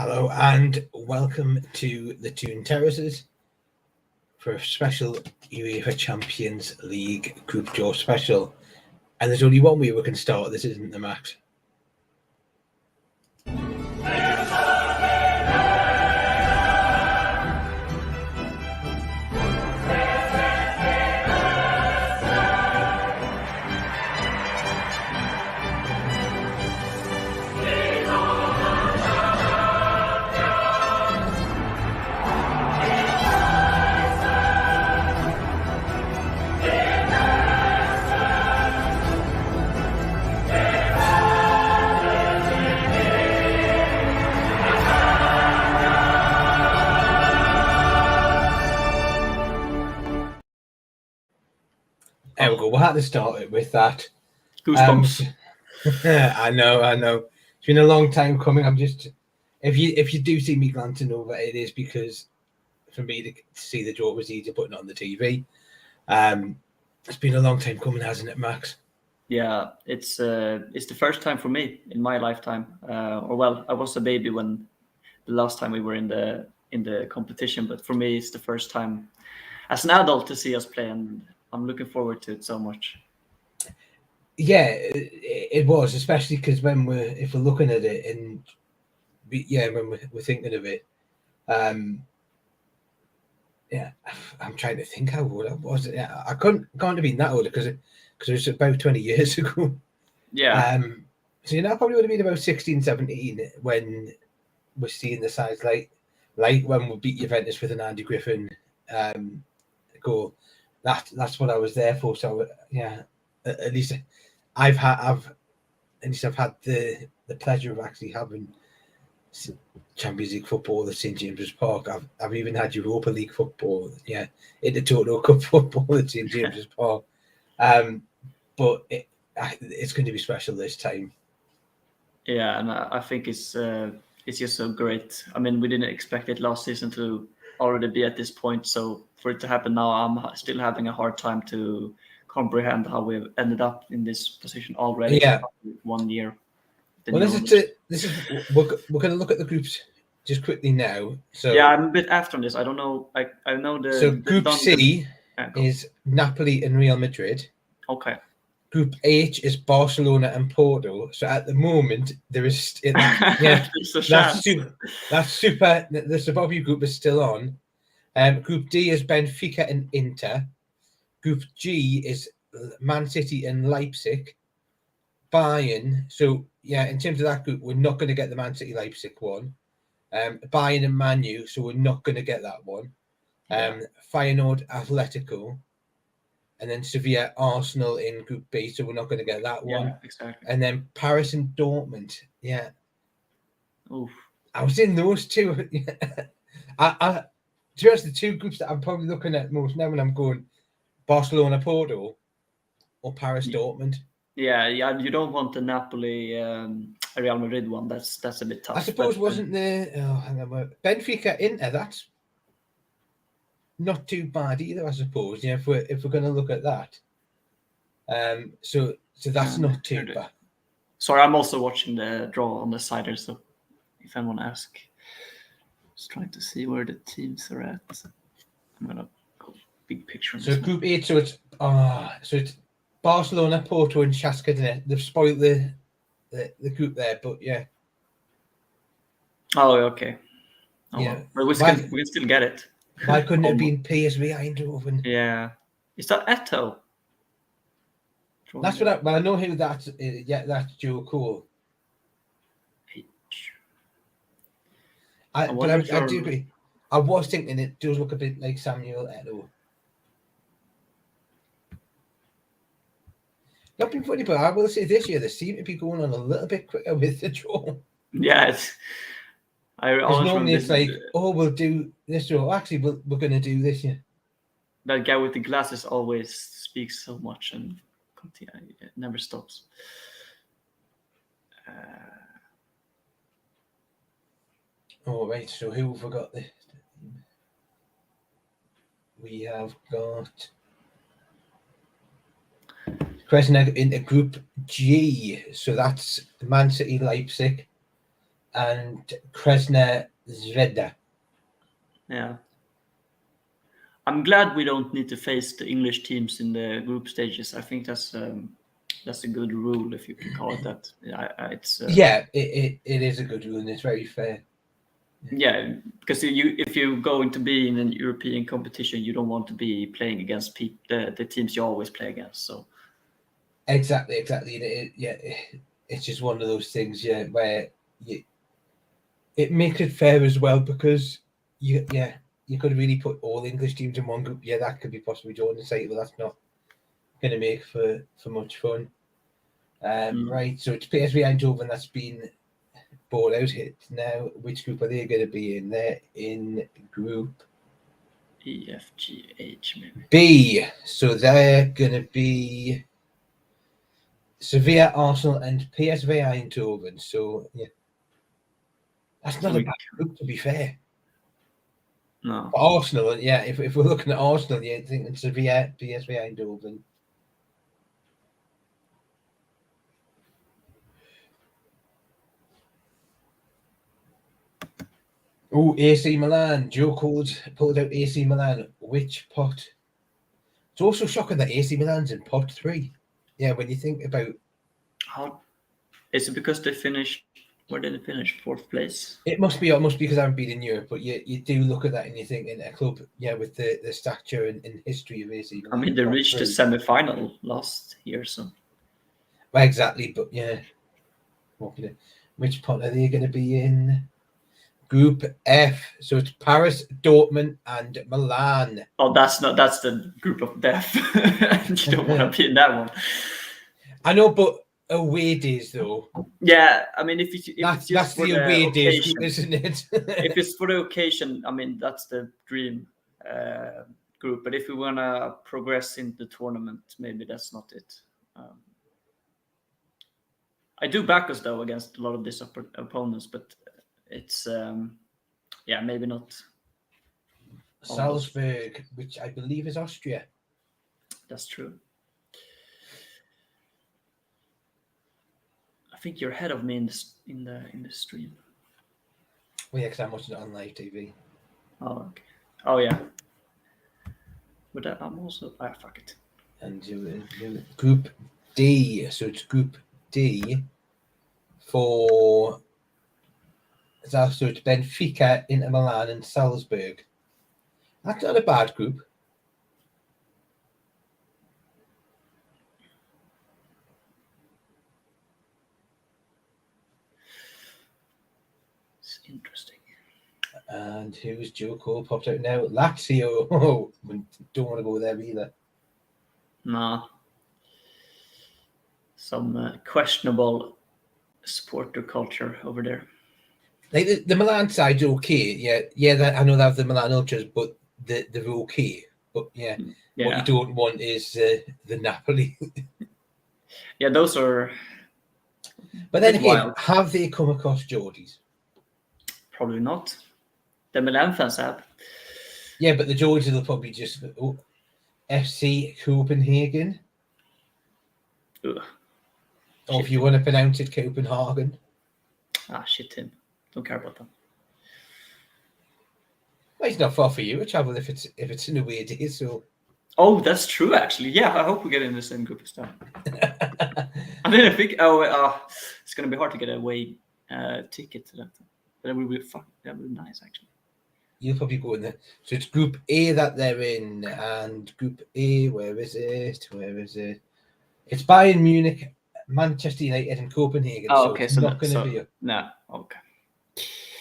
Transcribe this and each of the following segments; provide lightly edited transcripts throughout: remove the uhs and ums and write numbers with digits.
Hello and welcome to the Toon Terraces for a special UEFA Champions League Group Draw special. And there's only one way we can start. This isn't the Max. There we go. We'll have to start it with that. Goosebumps. I know. It's been a long time coming. I'm just, if you do see me glancing over, it is because for me to see the draw was easier putting it on the TV. It's been a long time coming, hasn't it, Max? Yeah, it's the first time for me in my lifetime. I was a baby when the last time we were in the competition, but for me, it's the first time as an adult to see us play, and I'm looking forward to it so much. Yeah, it was, especially because if we're looking at it and when we're thinking of it, I'm trying to think how old I was. I can't have been that old because it was about 20 years ago. Yeah. So I probably would have been about 16, 17 when we're seeing the sides like when we beat Juventus with an Andy Griffin goal. That's what I was there for. So at least I've had the pleasure of actually having Champions League football at St James's Park. I've even had Europa League football, Intertoto Cup football at St James's Park. But it's going to be special this time. Yeah, and I think it's just so great. I mean, we didn't expect it last season to already be at this point, so for it to happen now, I'm still having a hard time to comprehend how we've ended up in this position already. Yeah, 1 year. Well, we're going to look at the groups just quickly now. So yeah, I'm a bit after this. I don't know. I know the. So Group C is Napoli and Real Madrid. Okay. Group H is Barcelona and Porto. So at the moment, there is that's super. The Sabobby group is still on. Group D is Benfica and Inter. Group G is Man City and Leipzig. Bayern. So in terms of that group, we're not going to get the Man City Leipzig one. Bayern and Man U, so we're not going to get that one. Feyenoord Atletico. And then Sevilla, Arsenal in Group B, so we're not going to get that one. Yeah, exactly. And then Paris and Dortmund. Yeah. Oof. I was in those two. To be honest, the two groups that I'm probably looking at most now when I'm going Barcelona, Porto, or Paris, Dortmund. Yeah. You don't want the Napoli, Real Madrid one. That's a bit tough. I suppose wasn't the Benfica Inter? That's not too bad either, I suppose. If we're going to look at that, so that's not too bad. Sorry, I'm also watching the draw on the side, so if anyone asks, just trying to see where the teams are at. I'm gonna go big picture. So Group 8, so it's Barcelona, Porto, and Shakhtar Donetsk. They've spoiled the group there, but yeah. Oh, okay. But we can still get it. Why couldn't it have been PSV Eindhoven? Yeah. Is that Eto? That's what I know who that is. Yeah, that's Joe Cole. I do agree. I was thinking it does look a bit like Samuel Eto'o. Not been funny, but I will say this year they seem to be going on a little bit quicker with the draw. Yeah, normally it's like, we'll do this draw. Actually, we're going to do this. Yeah. That guy with the glasses always speaks so much and it never stops. Right. So who have we got this? We have got Krasnodar into Group G. So that's Man City, Leipzig, and Kresna Zvezda. Yeah. I'm glad we don't need to face the English teams in the group stages. I think that's a good rule, if you can call it that. It is a good rule, and it's very fair. Yeah, because if you going to be in an European competition, you don't want to be playing against the teams you always play against. So exactly. It's just one of those things, where it makes it fair as well, because you could really put all English teams in one group. Yeah, that could be possibly drawn and say, well, that's not going to make for much fun. Right, so it's PSV Eindhoven that's been bought out here. Now, which group are they going to be in? They're in group E, F, G, H, maybe. B. So they're going to be Sevilla, Arsenal, and PSV Eindhoven. So, yeah. That's not a bad group, to be fair. No. For Arsenal, yeah, if we're looking at Arsenal, yeah, I think Sevilla, PSV Eindhoven. Oh, AC Milan. Joe pulled out AC Milan. Which pot? It's also shocking that AC Milan's in pot 3. Yeah, when you think about... How is it? Because they finished... Where did they finish? 4th place? It must be because I haven't been in Europe, but you do look at that and you think, in a club, with the stature and history of AC Milan. I mean, they reached the semi-final last year, so... Well, exactly, but yeah. Which pot are they going to be in? Group F. So it's Paris, Dortmund, and Milan. Oh, that's the group of death. You don't want to be in that one. I know, but away days though. Yeah, I mean, if that's it's just the away days group, isn't it? If it's for the occasion, I mean, that's the dream group. But if we want to progress in the tournament, maybe that's not it. I do back us though against a lot of these opponents, but it's maybe not. Salzburg, which I believe is Austria. That's true. I think you're ahead of me in the stream. Well, yeah, because I'm watching it on live TV. Oh, okay. Oh, yeah. But I'm also... fuck it. And Group D. So it's Group D for... So it's Benfica, Inter Milan, and Salzburg. That's not a bad group. It's interesting. And who's Joe Cole popped out now? Lazio. Oh, don't want to go there either. Nah. Some questionable supporter culture over there. Like the Milan side's okay. Yeah. I know they have the Milan Ultras, but they're okay. But yeah, what you don't want is the Napoli. Yeah, those are. But then again, have they come across Geordies? Probably not. The Milan fans have. Yeah, but the Geordies will probably just FC Copenhagen. Ugh. Or if you want to pronounce it, Copenhagen. Shit him. Don't care about them. Well, it's not far for you to travel if it's in a weird day, so. Oh, that's true, actually. Yeah, I hope we get in the same group as them. And then I think, it's going to be hard to get a away ticket to that. But that would be fun. That would be nice, actually. You'll probably go in there. So it's Group A that they're in, and Group A, where is it? It's Bayern Munich, Manchester United, and Copenhagen. Oh, okay. So it's not going to be. No, okay.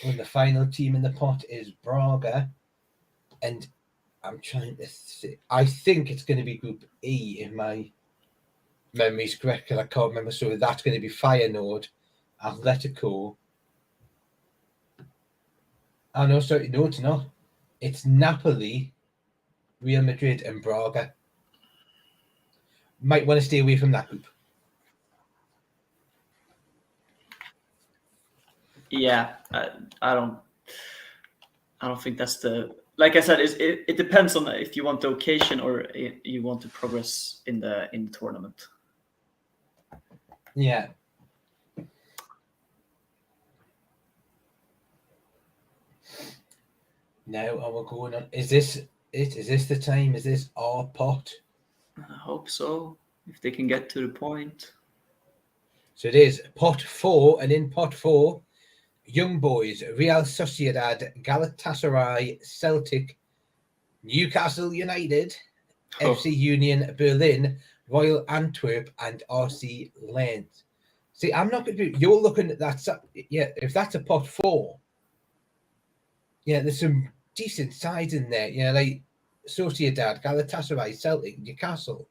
And the final team in the pot is Braga, and I'm trying to think. I think it's going to be Group E if my memory's correct, because I can't remember. So that's going to be Feyenoord, Atletico. Oh, no, sorry. No, it's not. It's Napoli, Real Madrid, and Braga. Might want to stay away from that group. Yeah, I don't think that's the... Like I said, it depends on if you want the occasion or you want to progress in the tournament. Yeah. Now, and we're going on. Is this it? Is this the time? Is this our pot? I hope so. If they can get to the point. So it is pot 4, and in pot 4, Young Boys, Real Sociedad, Galatasaray, Celtic, Newcastle United, FC Union Berlin, Royal Antwerp, and RC Lens. See, I'm not going to. You're looking at that. Yeah, if that's a pot 4, yeah, there's some decent sides in there. Yeah, like Sociedad, Galatasaray, Celtic, Newcastle.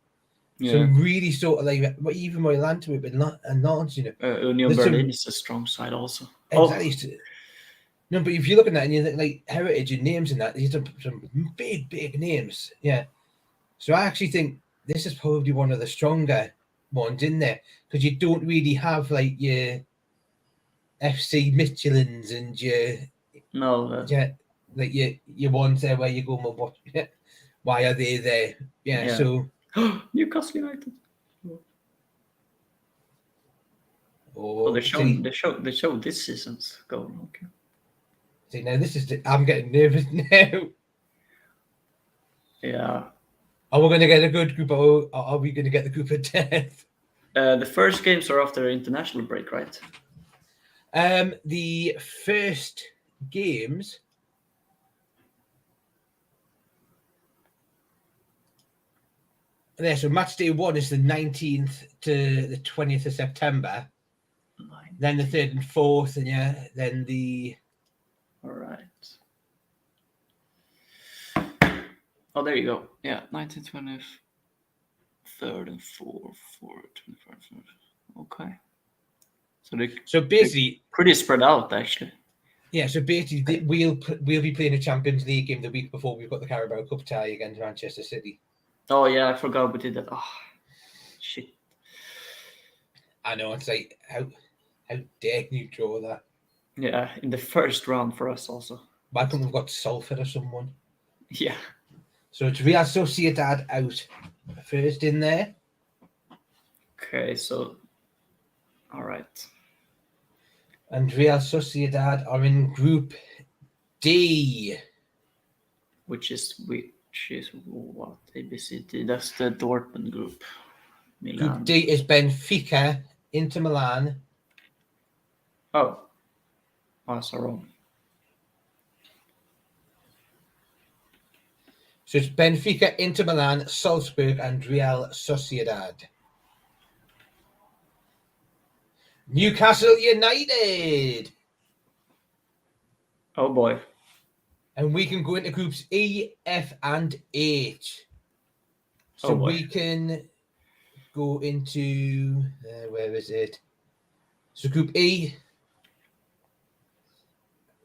Yeah. Some really sort of like even Royal Antwerp and Lens, you know. Union Berlin is a strong side also. Exactly. No, but if you look at that and you think like heritage and names and that, these are some big names. Yeah. So I actually think this is probably one of the stronger ones in there because you don't really have like your FC Michelins and your like your ones there where you go, well, what? Why are they there? Yeah. So Newcastle United. Oh, they show this season's goal. Okay. See, now this is I'm getting nervous now. Yeah. Are we going to get a good group, or are we going to get the group of death? The first games are after international break, right? The first games. There, so match day 1 is the 19th to the 20th of September. Then the 3rd and 4th, and yeah, then the. All right. Oh, there you go. Yeah, 19th, 20th, 3rd and 4th, 24th. Okay. So basically, pretty spread out, actually. Yeah, so basically, we'll be playing a Champions League game the week before we've got the Carabao Cup tie against Manchester City. Oh yeah, I forgot we did that. Oh, shit. I know, it's like how dare you draw that? Yeah, in the first round for us also. Why couldn't we've got Salford or someone? Yeah. So it's Real Sociedad out first in there. Okay, so all right. And Real Sociedad are in Group D. Which is what? ABCD. That's the Dortmund group. Milan. Group D is Benfica, Inter Milan. Oh, so wrong. So it's Benfica, Inter Milan, Salzburg, and Real Sociedad. Newcastle United. Oh boy. And we can go into groups E, F, and H. So we can go into where is it? So group E.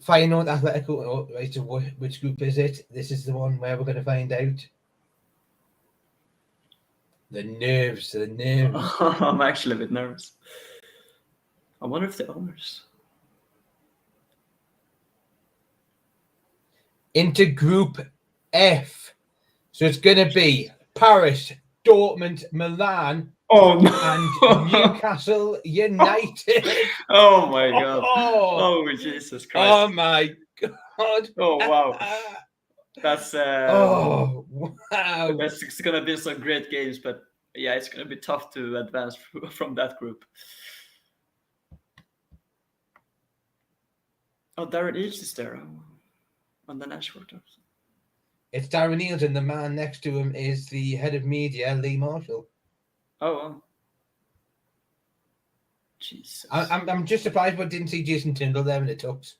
Feyenoord, Atletico. Oh, right. So which group is it? This is the one where we're going to find out. The nerves. I'm actually a bit nervous. I wonder if the owners. Into Group F. So it's going to be Paris, Dortmund, Milan, and Newcastle United. Oh my God. Oh, Jesus Christ. Oh my God. Oh, wow. That's wow. That's going to be some great games, but yeah, it's going to be tough to advance from that group. Oh, Darren Eaves is there on the network. It's Darren Eaves, and the man next to him is the head of media, Lee Marshall. Oh, wow. Jesus. I'm just surprised we didn't see Jason Tyndall there in the tux.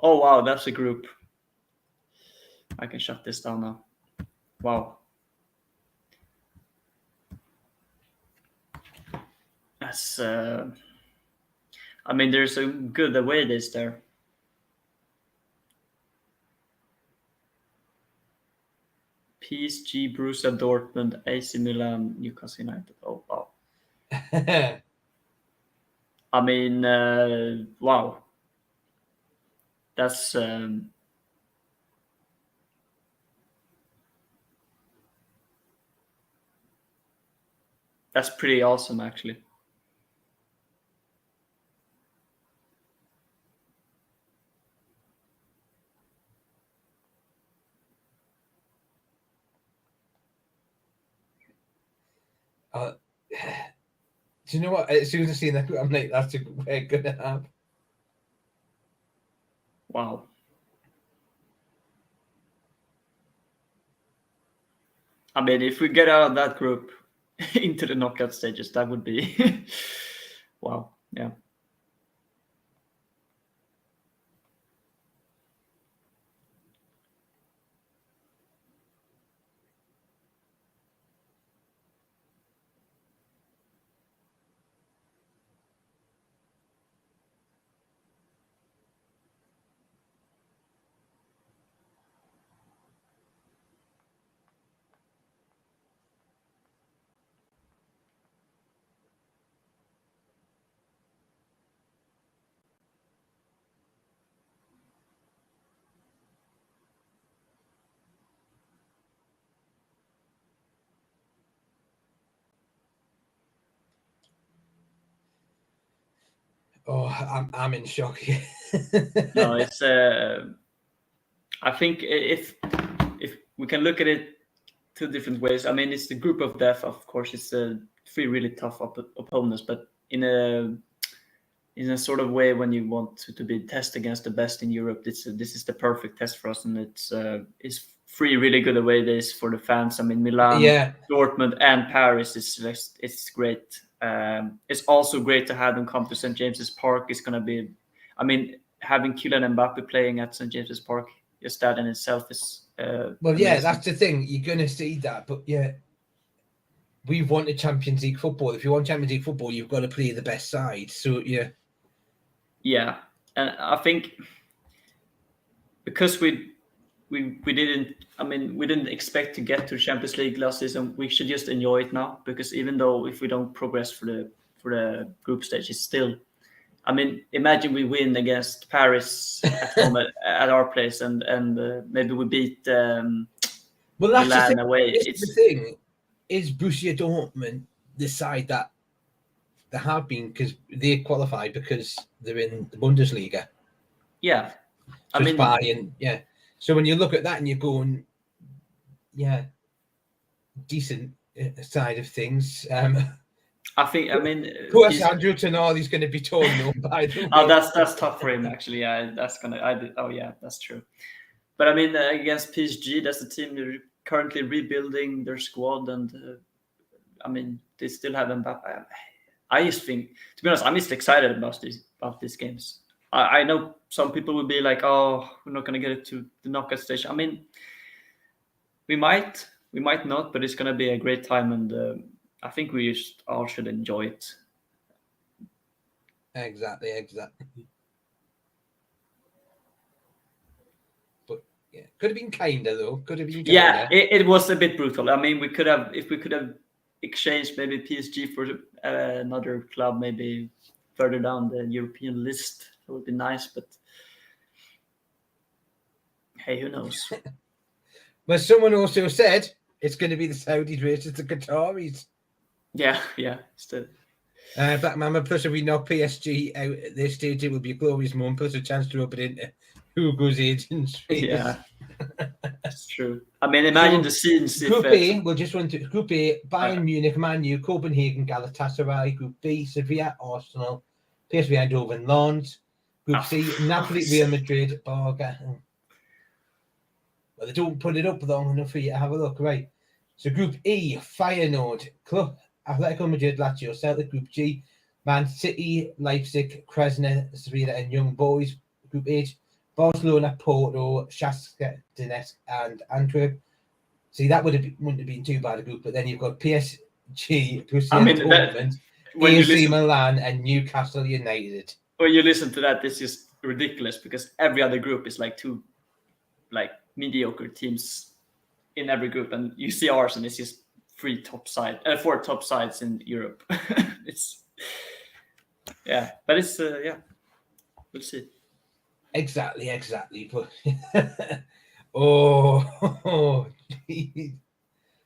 Oh, wow, that's a group. I can shut this down now. Wow. That's, I mean, there's a good away days there. PSG, Borussia Dortmund, AC Milan, Newcastle United. Oh, wow. I mean, wow. That's pretty awesome, actually. Do you know what? As soon as I see that, I'm like, that's a we're gonna have. Wow. I mean, if we get out of that group into the knockout stages, that would be wow. Yeah. Oh, I'm in shock here. No, it's. I think if we can look at it two different ways. I mean, it's the group of death. Of course, it's three really tough opponents, but in a sort of way, when you want to be test against the best in Europe, this is the perfect test for us, and it's three really good away days for the fans. I mean, Milan, Dortmund, and Paris it's great. It's also great to have them come to St. James's Park. It's going to be, I mean, having Kylian Mbappe playing at St. James's Park, just that in itself is well, amazing. Yeah, that's the thing. You're going to see that, but yeah, we wanted Champions League football. If you want Champions League football, you've got to play the best side. So yeah, and I think because we didn't. I mean, we didn't expect to get to the Champions League last season. We should just enjoy it now, because even though if we don't progress for the group stage, it's still. I mean, imagine we win against Paris at home at our place, and maybe we beat well, that's Milan the away. It's the thing. Is Borussia Dortmund the side that they have been, because they qualify because they're in the Bundesliga? Yeah, so I mean, Bayern, yeah. So when you look at that and you're going, yeah, decent side of things. I think. I mean, poor Sandro Tonali's going to be torn no by the way. Oh, that's tough for him actually. Yeah, that's gonna. Oh yeah, that's true. But I mean, against PSG, that's the team they're currently rebuilding their squad, and I mean, they still have Mbappe. I just think, to be honest, I'm just excited about these games. I know some people will be like, "Oh, we're not going to get it to the knockout stage." I mean, we might not, but it's going to be a great time, and I think we just all should enjoy it. Exactly. But yeah, could have been kinder though. Could have been kinder. Yeah, it was a bit brutal. I mean, we could have exchanged maybe PSG for another club, maybe further down the European list. That would be nice, but hey, who knows? Well, someone also said it's going to be the Saudis versus the Qataris. Yeah, still. Black Mama, plus if we knock PSG out at this stage, it will be a glorious moment, plus a chance to rub it into Hugo's agents. Yeah, that's true. I mean, imagine the scenes. Group A, we'll just run to Group A: Bayern Munich, Man U, Copenhagen, Galatasaray. Group B: Sevilla, Arsenal, PSV Eindhoven, Lens. Group C: Napoli, Real Madrid, Braga. Well, they don't put it up long enough for you to have a look, right? So Group E: Feyenoord, Club Atletico Madrid, Lazio, Celtic. Group G: Man City, Leipzig, Krasnodar, Sevilla, and Young Boys. Group H: Barcelona, Porto, Shakhtar Donetsk, and Antwerp. See, that wouldn't have been too bad a group, but then you've got PSG, Dortmund, AC Milan, and Newcastle United. When you listen to that, this is ridiculous, because every other group is like two mediocre teams in every group, and you see ours, and it's just four top sides in Europe. It's but it's we'll see. Exactly. But oh.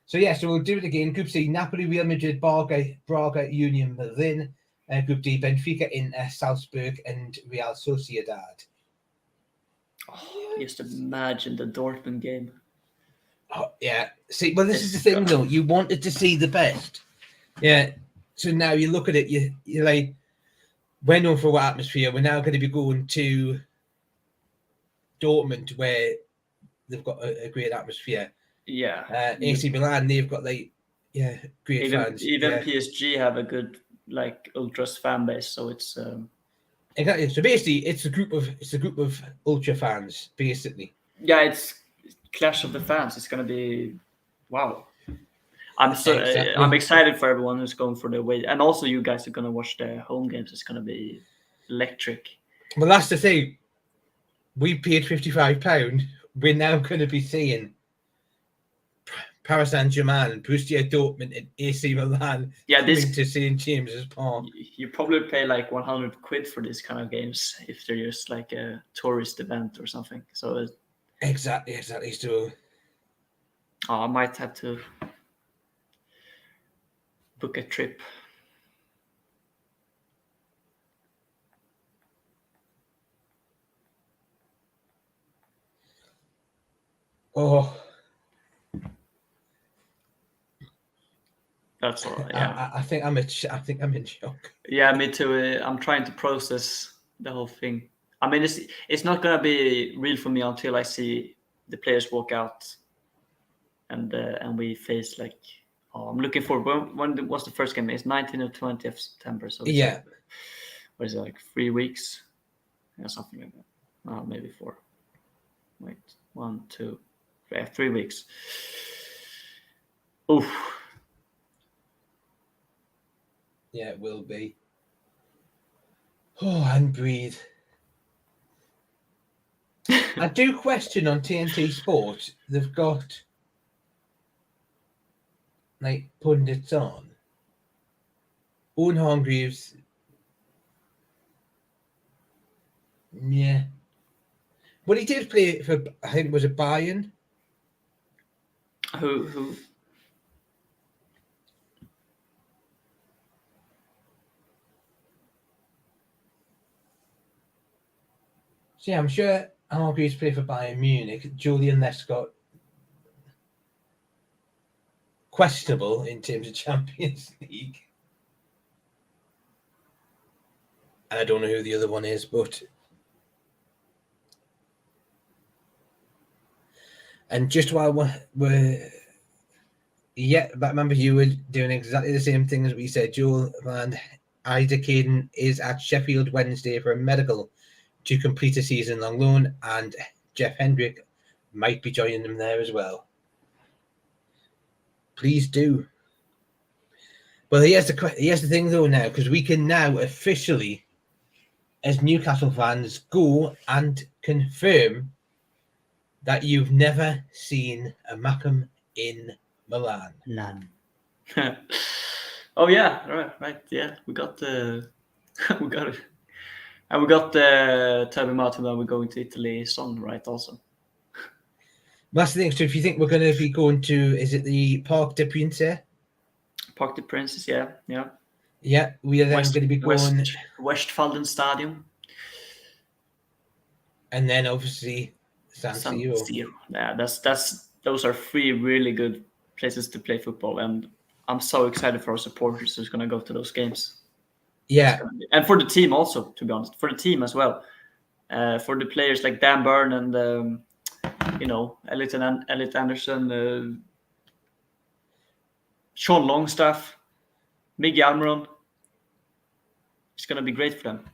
So we'll do it again. Group C: Napoli, Real Madrid, Braga, Union Berlin. Group D: Benfica, Inter, Salzburg, and Real Sociedad. Oh, just imagine the Dortmund game. Oh, yeah. See, well, this is the thing, though. You wanted to see the best. Yeah. So now you look at it, you're like, we're known for what atmosphere. We're now going to be going to Dortmund, where they've got a great atmosphere. Yeah. AC Milan, they've got great fans. Even PSG have a good ultras fan base, so it's exactly. So basically, it's a group of ultra fans, basically. Yeah, it's clash of the fans. It's gonna be wow. I'm excited for everyone who's going for the away, and also you guys are gonna watch the home games. It's gonna be electric. Well, that's the thing. We paid £55. We're now going to be seeing Paris Saint-Germain, Borussia Dortmund, and AC Milan coming to St. James's Park. You probably pay like 100 quid for these kind of games if they're just like a tourist event or something. So exactly. So I might have to book a trip. Oh, that's all right. Yeah, I think I'm in shock. Yeah, me too. I'm trying to process the whole thing. I mean, it's not gonna be real for me until I see the players walk out, and we face like. Oh, I'm looking forward. When was the first game? It's 19th or 20th September. So it's yeah, what is it, like 3 weeks? Yeah, something like that. Oh, maybe 4. Wait, 1, 2, 3 weeks. Oof. Yeah, it will be. Oh, and breathe. I do question on TNT Sport, they've got like pundits on. Owen Hargreaves. Yeah. But he did play for, I think, was it Bayern? Who? So yeah, I'm sure Hargreaves played for Bayern Munich. Julian Lescott, questionable in terms of Champions League. And I don't know who the other one is, but... And just while we're... Yeah, but remember you were doing exactly the same thing as we said, Joel, and Ida Caden is at Sheffield Wednesday for a medical to complete a season-long loan, and Jeff Hendrick might be joining them there as well. Please do. Well, here's the thing though now, because we can now officially, as Newcastle fans, go and confirm that you've never seen a Mackem in Milan. None. Oh yeah, right. Yeah, we got the we got it. And we got the Toby Martin when we're going to Italy song, right? Also, That's the thing. So, if you think we're going to be going to, is it the Parc des Princes? Parc des Princes, yeah. Yeah, we are then going to be going Westfalen Stadium, and then obviously San Siro. Yeah, those are 3 really good places to play football, and I'm so excited for our supporters who's going to go to those games. Yeah, and for the team also, to be honest, for the team as well, for the players like Dan Burn and Elliot Anderson, Sean Longstaff, Miggy Almiron. It's going to be great for them.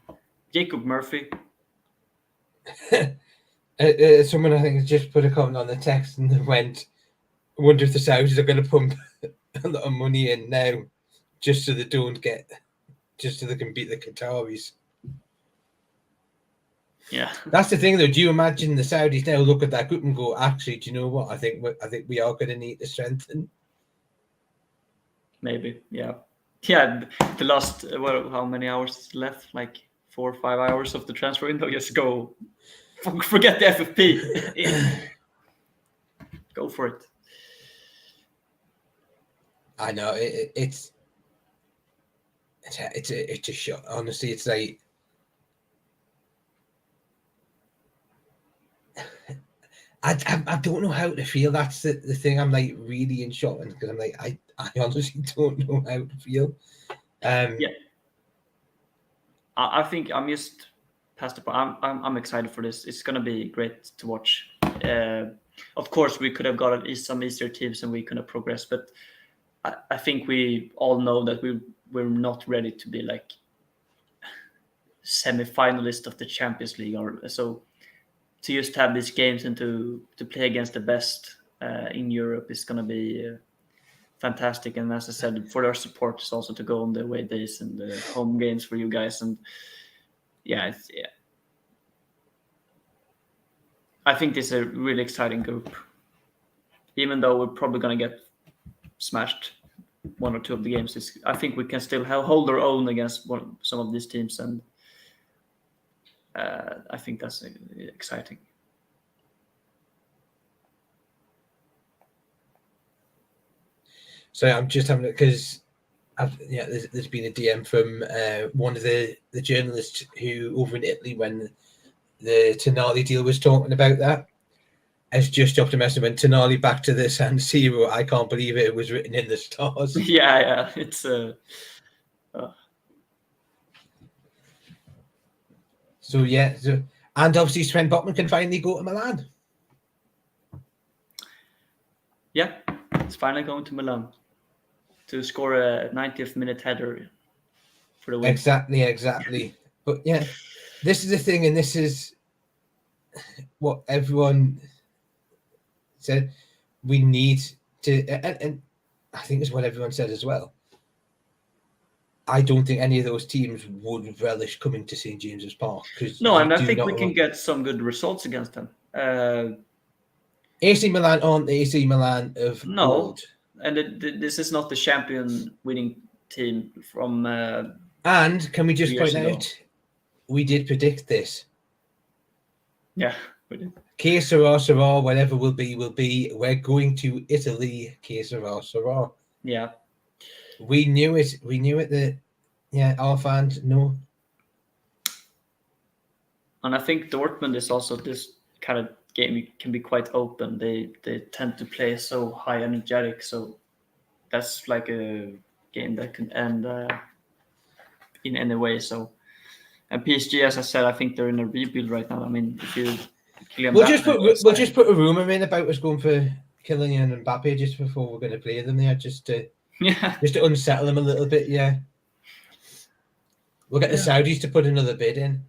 Jacob Murphy. Someone I think just put a comment on the text and went, I wonder if the Saudis are going to pump a lot of money in now just so they can beat the Qataris. Yeah, that's the thing though. Do you imagine the Saudis now look at that group and go, actually, do you know what? I think we are going to need to strengthen. Maybe, yeah. The last how many hours left? Like 4 or 5 hours of the transfer window. Just go, forget the FFP. Go for it. I know it's a shot. Honestly, it's like I don't know how to feel. That's the thing. I'm like really in shock because I'm like I honestly don't know how to feel. Yeah, I think I'm just past the point. I'm excited for this. It's gonna be great to watch. Of course, we could have got some easier teams and we could have progressed, but I think we all know that we're not ready to be like semi-finalist of the Champions League, or so. To just have these games and to play against the best in Europe is gonna be fantastic. And as I said, for our supporters also to go on the away days and the home games for you guys. And yeah, I think this is a really exciting group. Even though we're probably gonna get smashed one or two of the games, I think we can still hold our own against some of these teams, and I think that's exciting. So I'm just having it because there's been a DM from one of the journalists who over in Italy when the Tonali deal was talking about that. Has just dropped a message when Tonali back to the San Siro. I can't believe it. It was written in the stars. Yeah, it's So yeah, and obviously Sven Botman can finally go to Milan. Yeah, it's finally going to Milan to score a 90th minute header for the win. Exactly. But yeah, this is the thing, and this is what everyone said. We need to, and I think it's what everyone said as well. I don't think any of those teams would relish coming to St. James's Park no, and I think we can get some good results against them. AC Milan aren't the AC Milan of old. And this is not the champion winning team from. And can we just point out, we did predict this. Yeah, we did. Que sera, whatever will be. We're going to Italy. Que sera. Yeah. We knew it. Our fans know. And I think Dortmund is also this kind of game can be quite open. They tend to play so high energetic, so that's like a game that can end in any way. So, and PSG, as I said, I think they're in a rebuild right now. I mean, if you we'll just put a rumor in about us going for Kylian and Mbappe just before we're going to play them there, just to unsettle them a little bit. Yeah, we'll get the Saudis to put another bid in.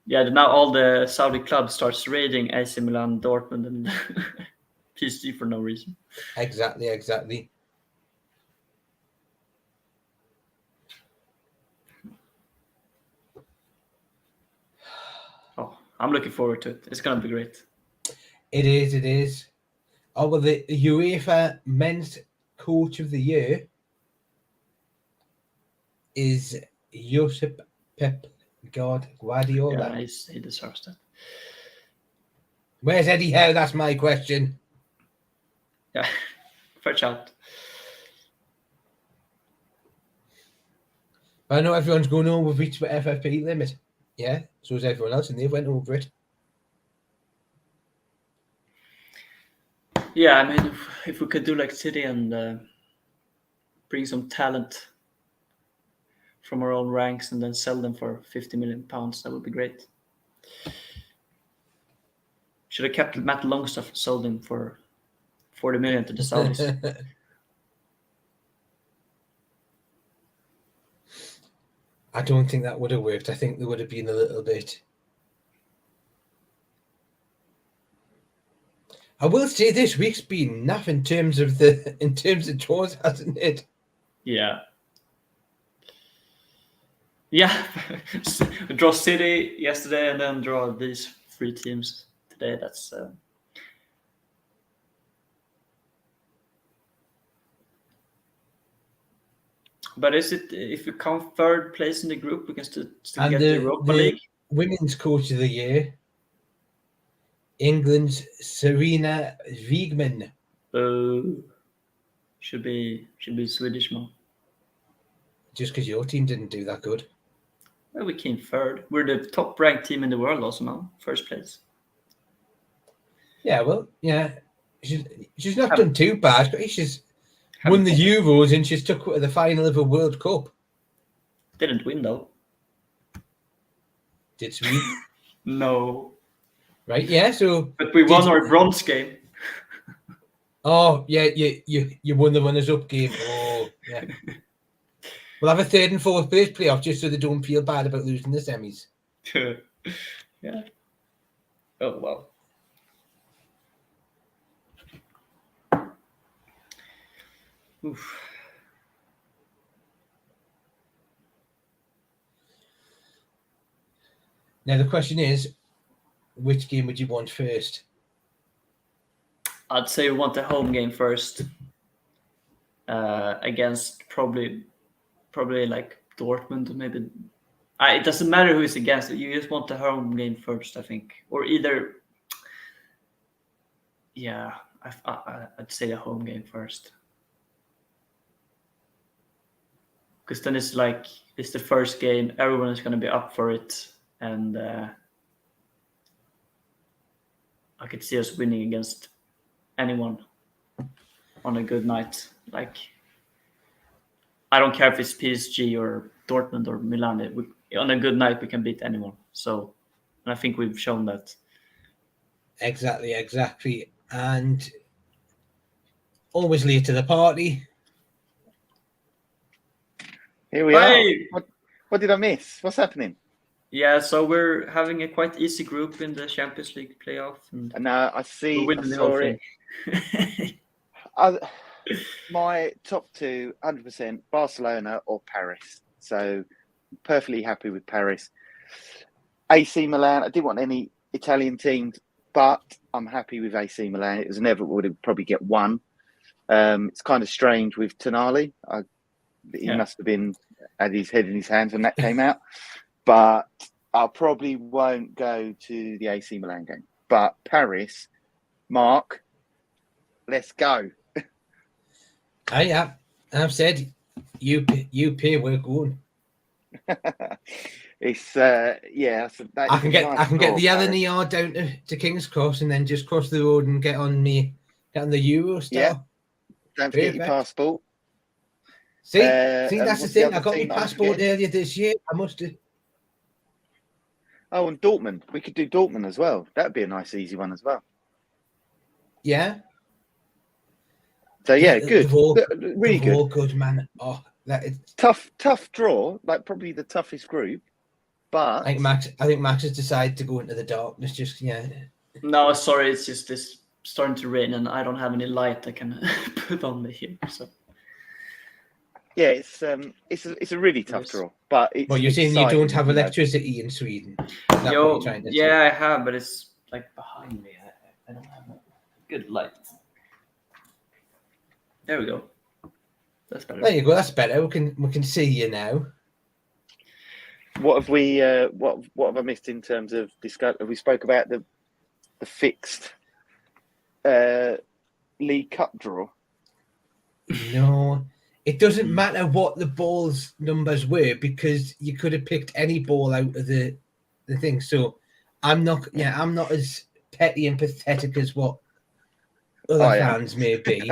Yeah, now all the Saudi clubs starts raiding AC Milan, Dortmund, and PSG for no reason. Exactly. Oh, I'm looking forward to it. It's gonna be great. It is. Oh well, the UEFA Men's Coach of the Year is Josep Pep Guardiola. Yeah, he deserves that. Where's Eddie Howe? That's my question. Yeah, fair chat. I know everyone's going, oh, we've reached the FFP limit. Yeah, so is everyone else, and they went over it. Yeah, I mean, if we could do like City and bring some talent from our own ranks and then sell them for £50 million, that would be great. Should have kept Matt Longstaff, sold him for 40 million to the Saudis. I don't think that would have worked. I think there would have been a little bit. I will say this week's been naff in terms of draws, hasn't it? Yeah. Yeah. Draw City yesterday and then draw these 3 teams today. That's but is it, if we count 3rd place in the group, we can still get the Europa League? Women's Coach of the Year, England's Serena Wiegman. Should be Swedish, man. Just because your team didn't do that good. Well, we came 3rd. We're the top ranked team in the world also now. 1st place. Yeah, well, yeah, she's not done too bad. She's won the Euros and she's took to the final of a World Cup. Didn't win though. Did Sweden? No. Right, yeah. So, but we won our bronze game. Oh yeah, you won the runners-up game. Oh yeah. We'll have a third and fourth place playoff just so they don't feel bad about losing the semis. Yeah. Oh well. Oof. Now the question is, which game would you want first? I'd say we want the home game first. Against probably like Dortmund, maybe. It doesn't matter who it's against. You just want the home game first, I think, or either. Yeah, I'd say the home game first, because then it's like it's the first game. Everyone is going to be up for it, and I could see us winning against anyone on a good night. Like, I don't care if it's PSG or Dortmund or Milan. On a good night, we can beat anyone. So, and I think we've shown that. Exactly. And always late to the party. Here we are. What did I miss? What's happening? Yeah, so we're having a quite easy group in the Champions League playoff. And now I see. I saw it. My top two, 100%, Barcelona or Paris. So perfectly happy with Paris. AC Milan. I didn't want any Italian teams, but I'm happy with AC Milan. It was inevitable would probably get one. It's kind of strange with Tonali. He must have been had his head in his hands when that came out. But I probably won't go to the AC Milan game. But Paris, Mark, let's go. I've said you pay, we're going. It's I can get the LNER down to King's Cross and then just cross the road and get on the Eurostar. Yeah. Don't forget your passport. See, that's the thing. I got my passport earlier this year. I must have. Oh, and Dortmund. We could do Dortmund as well. That'd be a nice, easy one as well. Yeah. So yeah, good. Really good. All good, man. Oh, that is tough draw. Like probably the toughest group. But I think Max has decided to go into the darkness. Just No, sorry. It's just this starting to rain, and I don't have any light I can put on me here. So. Yeah, it's a really tough draw, but it's. Well, you're saying you don't have electricity in Sweden? I have, but it's like behind me. I don't have a good light. There we go. That's better. There you go. That's better. We can see you now. What have we? What have I missed in terms of discuss? Have we spoke about the fixed League Cup draw? No. It doesn't matter what the ball's numbers were because you could have picked any ball out of the thing. So I'm not as petty and pathetic as what other fans may be.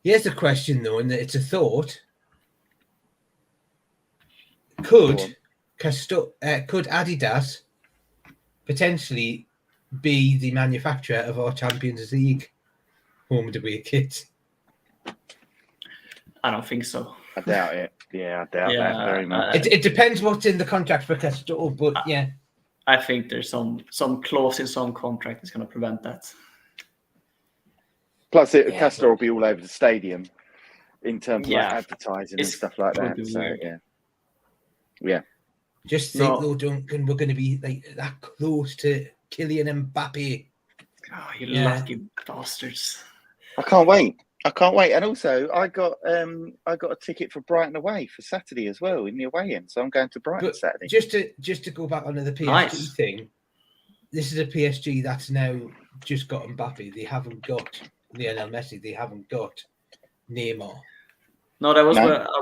Here's a question though, and it's a thought. Could Adidas potentially be the manufacturer of our Champions League home and away kit? I don't think so. I doubt it. Yeah, I doubt that very much. It depends what's in the contract for Castro, but yeah. I think there's some clause in some contract that's going to prevent that. Plus, Castro will be all over the stadium in terms of advertising and stuff like that. So weird. Yeah. Just think though, Duncan, we're going to be like that close to Kylian Mbappe. Oh, you lucky bastards! I can't wait. And also, I got a ticket for Brighton away for Saturday as well in the away end. So I'm going to Brighton Saturday. Just to go back onto the PSG thing, this is a PSG that's now just got Mbappe. They haven't got Lionel Messi. They haven't got Neymar. No, that was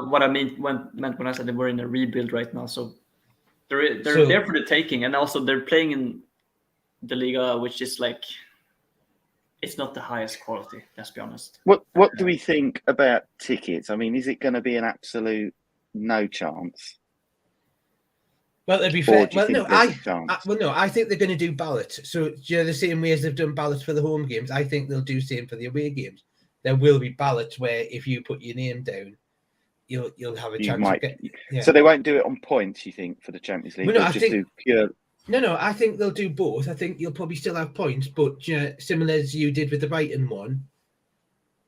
what I meant when I said they were in a rebuild right now. So they're there for the taking, and also they're playing in the Liga, which is like, it's not the highest quality. Let's be honest. What do we think about tickets? I mean, is it going to be an absolute no chance? Well, to be fair, I think they're going to do ballots. So, the same way as they've done ballots for the home games, I think they'll do same for the away games. There will be ballots where if you put your name down, you'll have a chance. So they won't do it on points, you think, for the Champions League? They'll just do pure. No, I think they'll do both. I think you'll probably still have points, but similar as you did with the Brighton one,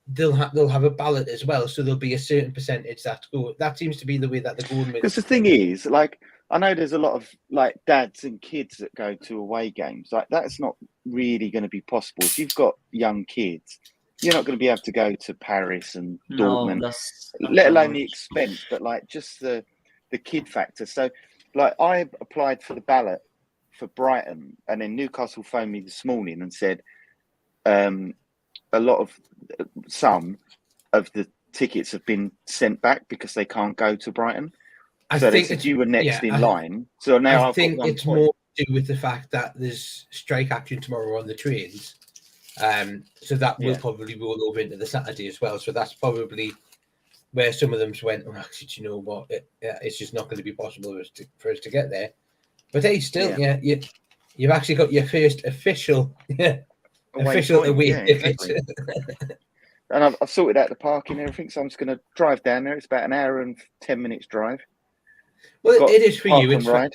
they'll have a ballot as well. So there'll be a certain percentage that go. That seems to be the way that they're going with. Because the thing is, like, I know there's a lot of like dads and kids that go to away games. Like, that's not really going to be possible. If you've got young kids, you're not going to be able to go to Paris and Dortmund, let alone the expense, but like just the kid factor. So, like, I applied for the ballot for Brighton, and then Newcastle phoned me this morning and said some of the tickets have been sent back because they can't go to Brighton. So they said you were next in line. So now I think it's more to do with the fact that there's strike action tomorrow on the trains. So that will probably roll over into the Saturday as well. So that's probably where some of them went, oh, actually, you know what? It's just not going to be possible for us to get there. But hey, still, you've actually got your first official away ticket. Exactly. And I've sorted out the parking and everything, so I'm just going to drive down there. It's about an hour and 10 minutes drive. Well, it is for you. It's fine.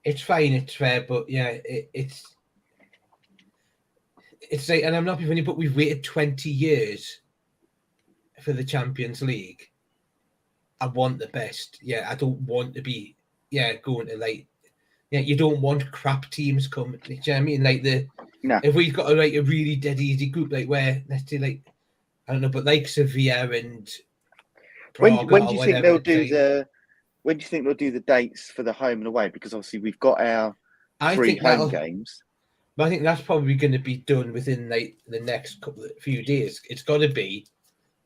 It's fine. It's fair, but it's like, and I'm not being funny, but we've waited 20 years for the Champions League. I want the best. I don't want to be going to you don't want crap teams coming. Do you know what I mean? Like if we've got a really dead easy group, like where let's say like I don't know, but like Sevilla and Prague when do you think they'll do when do you think they'll do the dates for the home and away? Because obviously we've got our three home games. But I think that's probably going to be done within like the next few days. It's got to be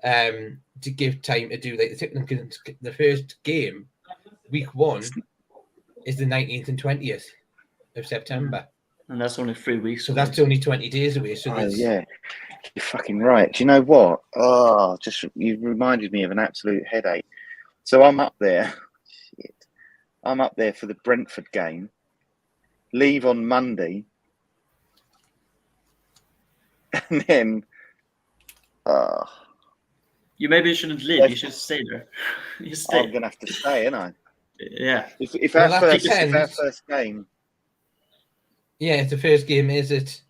to give time to do like the first game, week 1, is the 19th and 20th of September. And that's only 3 weeks. So that's only 20 days away. So you're fucking right. Do you know what? Oh, you reminded me of an absolute headache. So I'm up there. Shit. I'm up there for the Brentford game. Leave on Monday. And then you maybe shouldn't leave. You should stay there. You stay. I'm gonna have to stay, ain't I? Yeah. If our first game. Yeah, if the first game is it.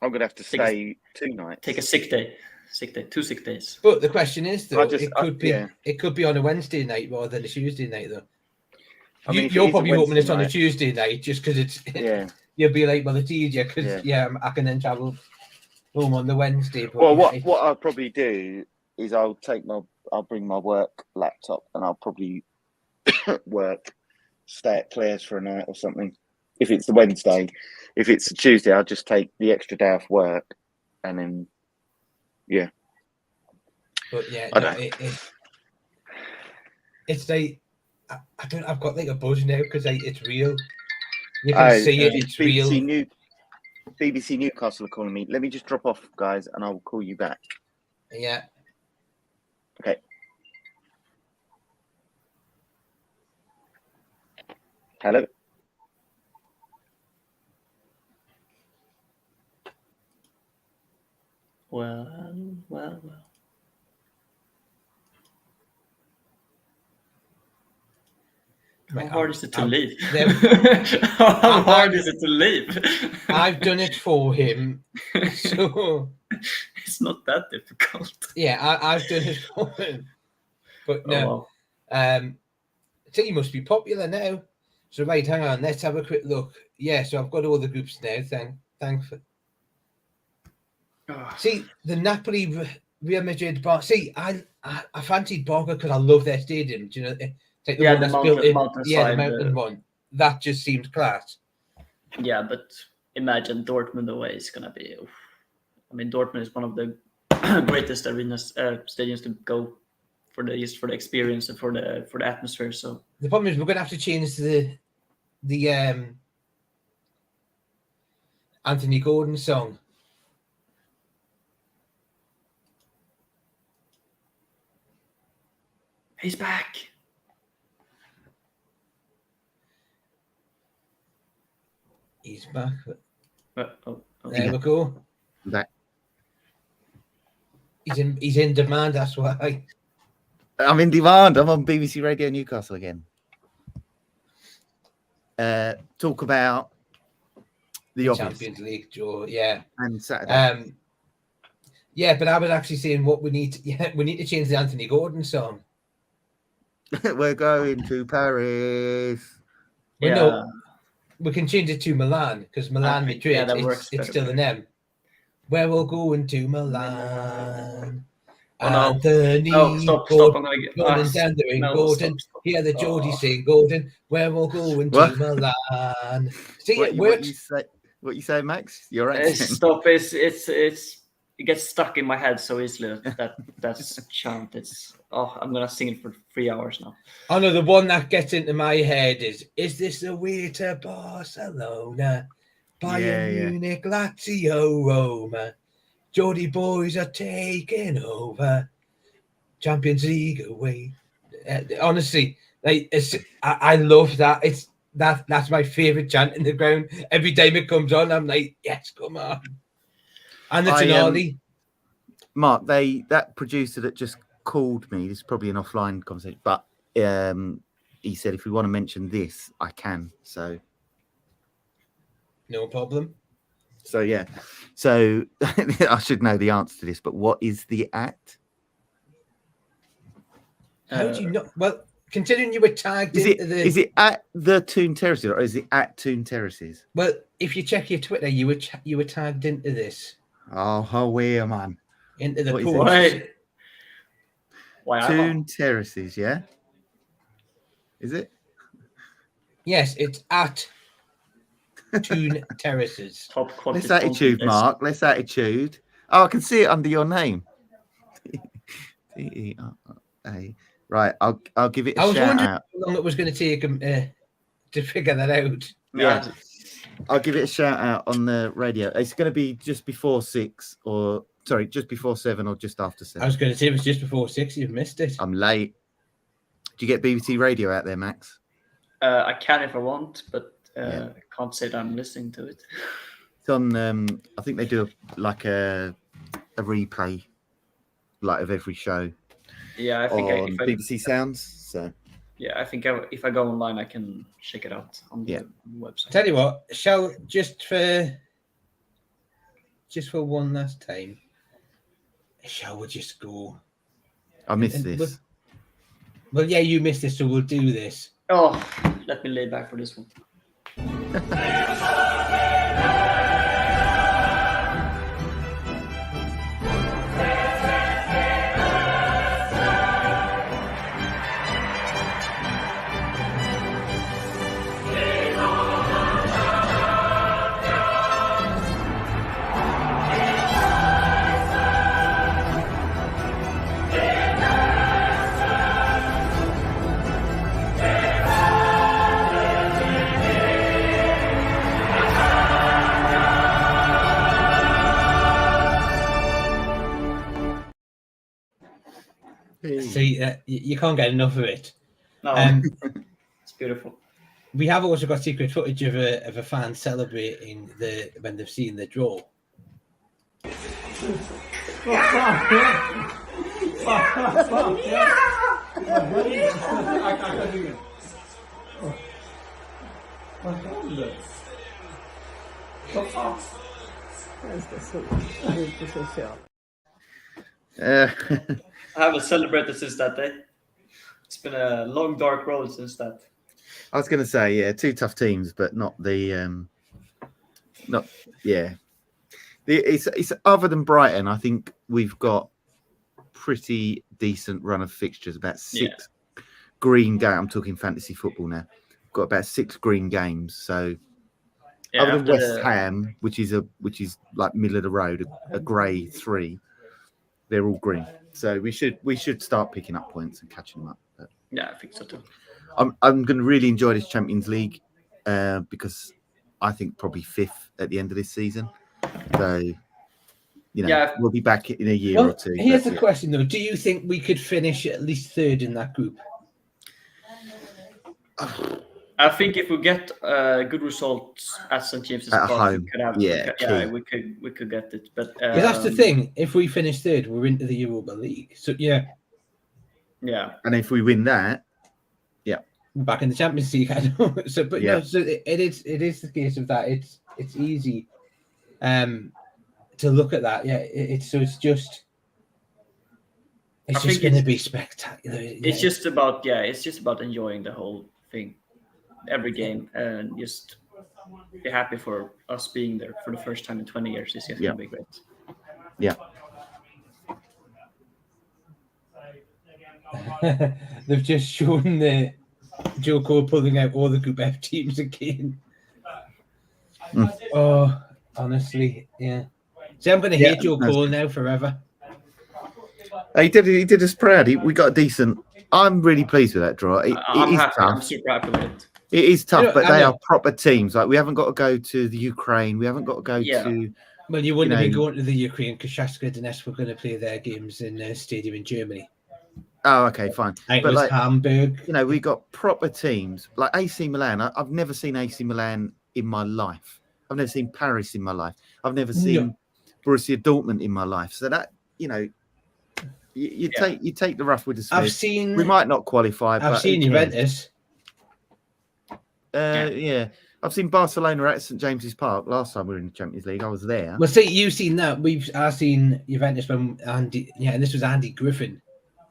I'm gonna have to stay 2 nights. Take a sick day. 2 sick days. But the question is, though, it could be on a Wednesday night rather than a Tuesday night, though. I mean, you're probably hoping it's on a Tuesday night just because it's. You'll be like, well, it's easier because I can then travel home on the Wednesday. But well, what I'll probably do is I'll bring my work laptop and I'll probably stay at Claire's for a night or something. If it's the Wednesday, if it's the Tuesday, I'll just take the extra day off work and then, But it's like I've got like a buzz now because it's real. You can see it. It's real. BBC Newcastle are calling me. Let me just drop off, guys, and I'll call you back. Yeah. Okay. Hello. Well. How hard is it to leave? How hard is it to leave? I've done it for him, so it's not that difficult. Yeah, I've done it for him, but no. I think he must be popular now. So right, hang on, let's have a quick look. Yeah, so I've got all the groups now. Thanks for. See the Napoli, Real Madrid, See, I fancied Barca because I love their stadium. Do you know? Like the one that's built in, the mountain one. That just seemed class. Yeah, but imagine Dortmund away is gonna be. I mean, Dortmund is one of the greatest stadiums to go for the experience and for the atmosphere. So the problem is we're gonna have to change the Anthony Gordon song. He's back. He's back. Oh. There we go. That He's in demand. That's why. I'm in demand. I'm on BBC Radio Newcastle again. Talk about the Champions League draw. Yeah. And Saturday. Yeah, but I was actually saying what we need to change the Anthony Gordon song. We're going to Paris. Well, no, we can change it to Milan because Milan Madrid. It's still an M. Where we're going to Milan. Anthony stop! Gordon down the ring, Gordon. Hear the Geordie sing, Gordon. Where we're going to Milan. See, it works. What you say, Max? You're right. Stop! It gets stuck in my head so easily. That's chant. I'm gonna sing it for 3 hours now. Oh no, the one that gets into my head is this the way to Barcelona? Bayern Munich, Lazio, Roma. Geordie boys are taking over. Champions League away. Honestly, I love that. That's my favourite chant in the ground. Every time it comes on, I'm like, yes, come on. And the Tonali. Mark, that producer that just called me, this is probably an offline conversation, but he said if we want to mention this, I can. So no problem. So yeah. So I should know the answer to this, but what is the at? How do you know? Well, considering you were tagged is it at the Toon Terraces or is it at Toon Terraces? Well, if you check your Twitter, you were tagged into this. Oh, where, man? Into the post. Toon Terraces, yeah? Is it? Yes, it's at Toon Terraces. Let's attitude, Mark. Let's attitude. Oh, I can see it under your name. T-E-R-A. Right, I'll give it a shout out. I was wondering how long it was going to take him to figure that out. Yeah. I'll give it a shout out on the radio. It's going to be just before 6 or just before 7 or just after 7. I was going to say it was just before 6. You've missed it. I'm late. Do you get BBC Radio out there, Max? I can if I want, but I can't say that I'm listening to it. It's on. I think they do a replay, like of every show. Yeah, I think on BBC Sounds. So. Yeah, I think if I go online, I can check it out on the website. Tell you what, just for one last time, shall we just go? I missed this. Well, yeah, you missed this, so we'll do this. Oh, let me lay back for this one. See, you can't get enough of it. No, it's beautiful. We have also got secret footage of a fan celebrating when they've seen the draw. I haven't celebrated since that day. It's been a long, dark road since that. I was going to say, two tough teams, but not the, It's other than Brighton. I think we've got pretty decent run of fixtures. About 6 green games. I'm talking fantasy football now. We've got about 6 green games. So other than West Ham, which is like middle of the road, a grey 3. They're all green, so we should start picking up points and catching them up. But yeah, I think so too. I'm going to really enjoy this Champions League because I think probably 5th at the end of this season. So, we'll be back in a year or two. Here's the question, though. Do you think we could finish at least 3rd in that group? I think if we get good results at St. James's Park, home, we could get it. But that's the thing. If we finish 3rd, we're into the Europa League. So yeah. And if we win that, we're back in the Champions League. I know. So, but no. So it is the case of that. It's easy, to look at that. Yeah. It's just going to be spectacular. It's just about enjoying the whole thing, every game, and just be happy for us being there for the first time in 20 years. It's just going to be great. Yeah. They've just shown the Joe Cole pulling out all the Group F teams again. Oh, honestly, yeah. See, I'm going to hate Joe Cole now forever. He did us proud. We got a decent. I'm really pleased with that draw. I'm happy. Tough. I'm super happy with it. It is tough, but they are proper teams. Like, we haven't got to go to the Ukraine. We haven't got to go to. Well, you wouldn't have been going to the Ukraine because Shakhtar Donetsk were going to play their games in a stadium in Germany. Oh, okay, fine. But like Hamburg. We got proper teams like AC Milan. I've never seen AC Milan in my life. I've never seen Paris in my life. I've never seen Borussia Dortmund in my life. So that you take the rough with the smooth. We might not qualify. I've seen Juventus. I've seen Barcelona at St. James's Park last time we were in the Champions League. I was there. Well, see, you've seen that. I've seen Juventus when Andy. Yeah, and this was Andy Griffin.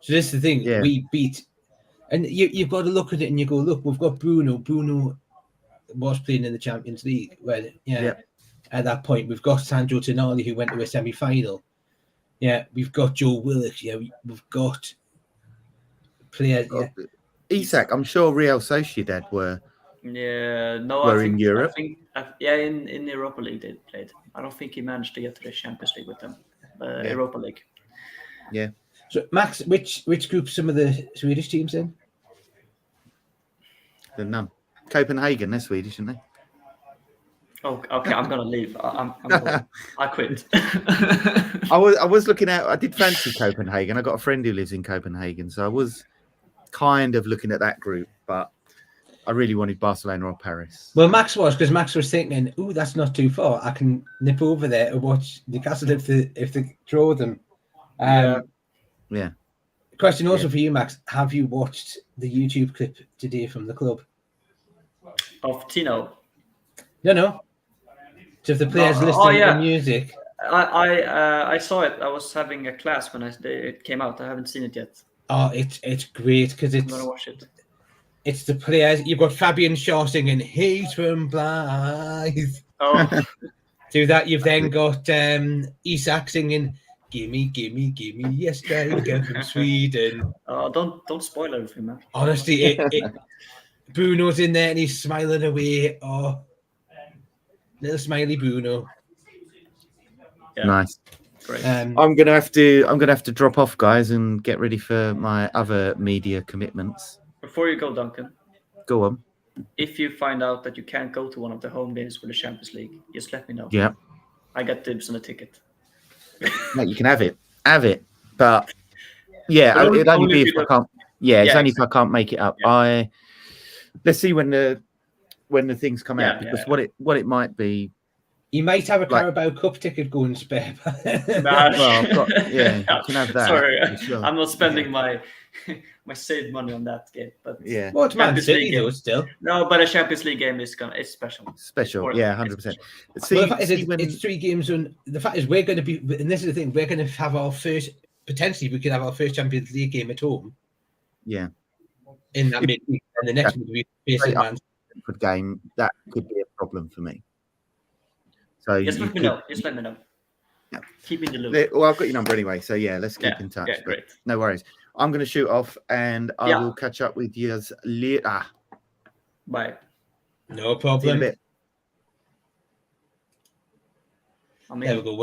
So this is the thing, we beat, and you've got to look at it and you go, look, we've got Bruno. Bruno was playing in the Champions League. Well, at that point, we've got Sandro Tonali, who went to a semi-final. Yeah, we've got Joe Willock. Yeah, we've got players. Yeah. Isak, I'm sure Real Sociedad were. Yeah, no, were in Europe. in the Europa League they played. I don't think he managed to get to the Champions League with them. Europa League. Yeah. So, Max, which group some of the Swedish teams in? They're none. Copenhagen, they're Swedish, aren't they? Oh, okay. I'm gonna leave. I quit. I was looking at. I did fancy Copenhagen. I got a friend who lives in Copenhagen, so I was kind of looking at that group, but I really wanted Barcelona or Paris. Well, Max was, because Max was thinking, "Ooh, that's not too far. I can nip over there and watch Newcastle if they draw them." Yeah. Question also for you, Max. Have you watched the YouTube clip today from the club? Of Tino? No. So if the players listening to music. I saw it. I was having a class when it came out. I haven't seen it yet. Oh, it's great because I'm gonna watch it. It's the players. You've got Fabian Shaw singing "He's from Blythe." Oh. Do that. You've then got Isak singing "Gimme, gimme, gimme, yes, girl from Sweden." Oh, don't spoil everything, man. Honestly, Bruno's in there and he's smiling away. Oh, little smiley Bruno. Yeah. Nice. Great. I'm gonna have to drop off, guys, and get ready for my other media commitments. Before you go, Duncan. Go on. If you find out that you can't go to one of the home games for the Champions League, just let me know. Yeah. I got dibs on a ticket. Mate, you can have it. But yeah, it'd only be if I can't. Yeah, it's only if I can't make it up. Yeah. Let's see when the things come out, because what it might be. You might have a Carabao Cup ticket going spare. Well, you can have that. Sorry, sure. I'm not spending my saved money on that game. But well, it's Man City though, still. No, but a Champions League game it's special. Special, yeah, 100%. It's 3 games, and the fact is we're going to be, and this is the thing, we're going to have our first. Potentially, we could have our first Champions League game at home. Yeah. In that midweek, and the next week we facing Man City game, that could be a problem for me. So just let me know. Yeah. Keep in the loop. Well, I've got your number anyway, so let's keep in touch. Yeah, great. No worries. I'm going to shoot off, and I will catch up with you later. Bye. No problem. See you in a bit. There we go.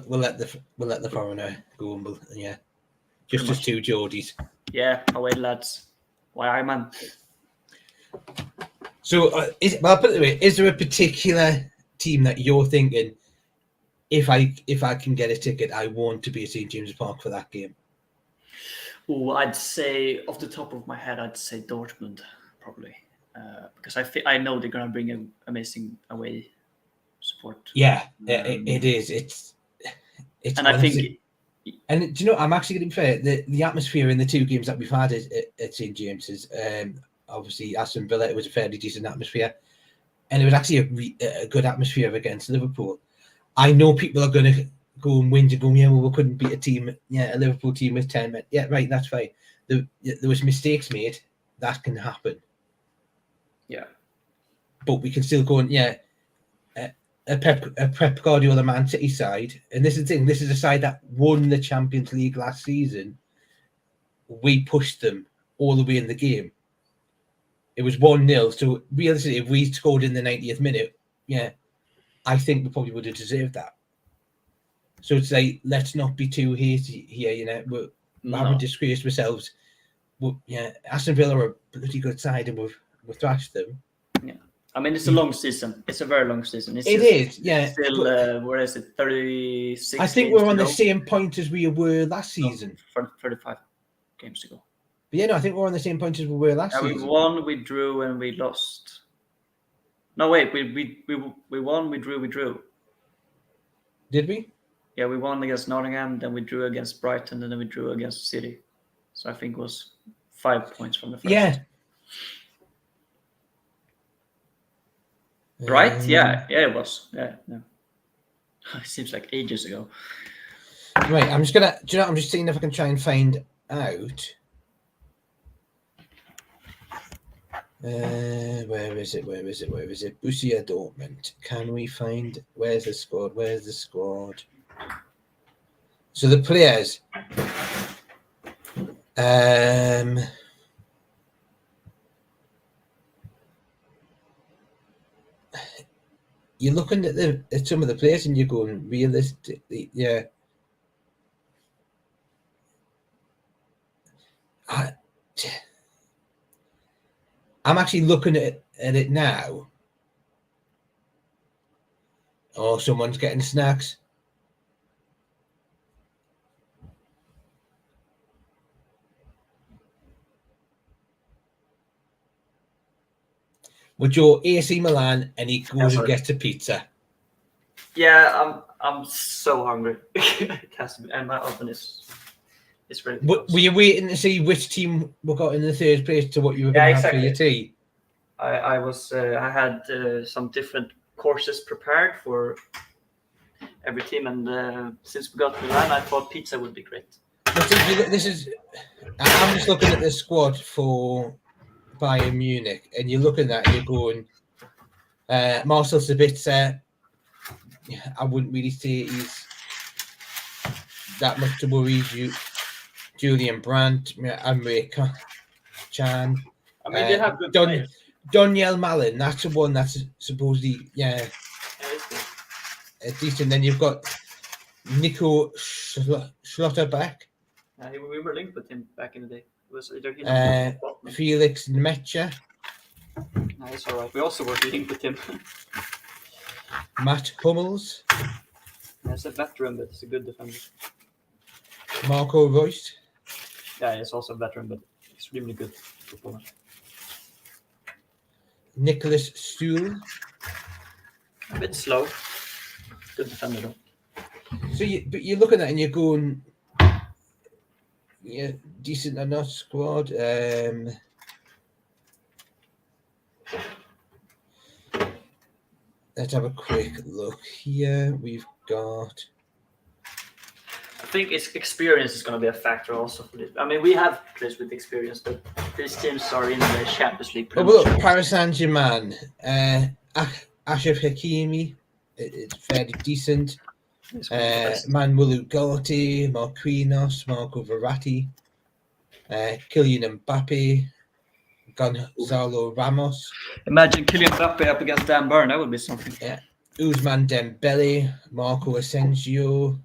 We'll let the foreigner go, and just as 2 Geordies. Yeah, away lads. Why, man. So, I'll put it away. Is there a particular team that you're thinking, if I can get a ticket, I want to be at St James's Park for that game? Oh, I'd say off the top of my head, I'd say Dortmund probably, because I know they're gonna bring an amazing away support. Yeah, it is. It's and honestly, I think. And do you know? I'm actually going to be fair. The atmosphere in the two games that we've had at St James's, obviously Aston Villa, it was a fairly decent atmosphere, and it was actually a good atmosphere against Liverpool. I know people are going to go and whinge and go, yeah, well, we couldn't beat a Liverpool team with 10 men. Yeah, right, that's fine. There was mistakes made. That can happen. Yeah. But we can still go and, a Pep Guardiola Man City side, and this is the thing, this is a side that won the Champions League last season. We pushed them all the way in the game. It was 1-0. So realistically, if we scored in the 90th minute, I think we probably would have deserved that. So it's like, let's not be too hasty here. We haven't disgraced ourselves. Aston Villa are a bloody good side, and we've thrashed them. Yeah, I mean, it's a long season. It's a very long season. It is. Still, where is it? 36. I think we're on the same point as we were last season. 35 games to go. But I think we're on the same point as we were last season. We won, we drew, and we lost. No, wait, we won, we drew. Did we? Yeah, we won against Nottingham, then we drew against Brighton, and then we drew against City. So I think it was 5 points from the first. Yeah. Right? Yeah, it was. Yeah. It seems like ages ago. Right, I'm just seeing if I can try and find out. Where is it? Borussia Dortmund. Can we find? Where's the squad? So the players. You're looking at some of the players and you're going, realistically, yeah. I'm actually looking at it now. Oh, someone's getting snacks. Would your AC Milan and he goes and gets a pizza? Yeah, I'm so hungry. It has to be, and my oven is ready. Were you waiting to see which team we got in the third place to what you were going to have for your tea? I had some different courses prepared for every team, and since we got Milan, I thought pizza would be great. I'm just looking at the squad for Bayern Munich, and you're looking at it, you're going, Marcel Sabitzer, I wouldn't really say he's that much to worry. Julian Brandt, Emre Can. I mean, they have good players. Daniel Malin, that's the one that's supposedly, decent. Then you've got Nico Schlotterbeck. We were linked with him back in the day. It was either Felix Nmecha. No, it's all right. We also were linked with him. Matt Hummels. He's a veteran, but he's a good defender. Marco Reus. Yeah, he's also a veteran, but extremely good footballer. Nicholas Stuhl. A bit slow. Good defender, though. So you're looking at it and you're going, decent enough squad. Let's have a quick look here. We've got. I think experience is going to be a factor also for this. I mean, we have players with experience, but these teams are in the Champions League. Look, Paris Saint-Germain, Ashraf Hakimi, it's fairly decent. Manuel Ugarte, Marquinhos, Marco Verratti, Kylian Mbappe, Gonzalo Ramos. Imagine Kylian Mbappe up against Dan Burn. That would be something. Yeah, Ousmane Dembele, Marco Asensio.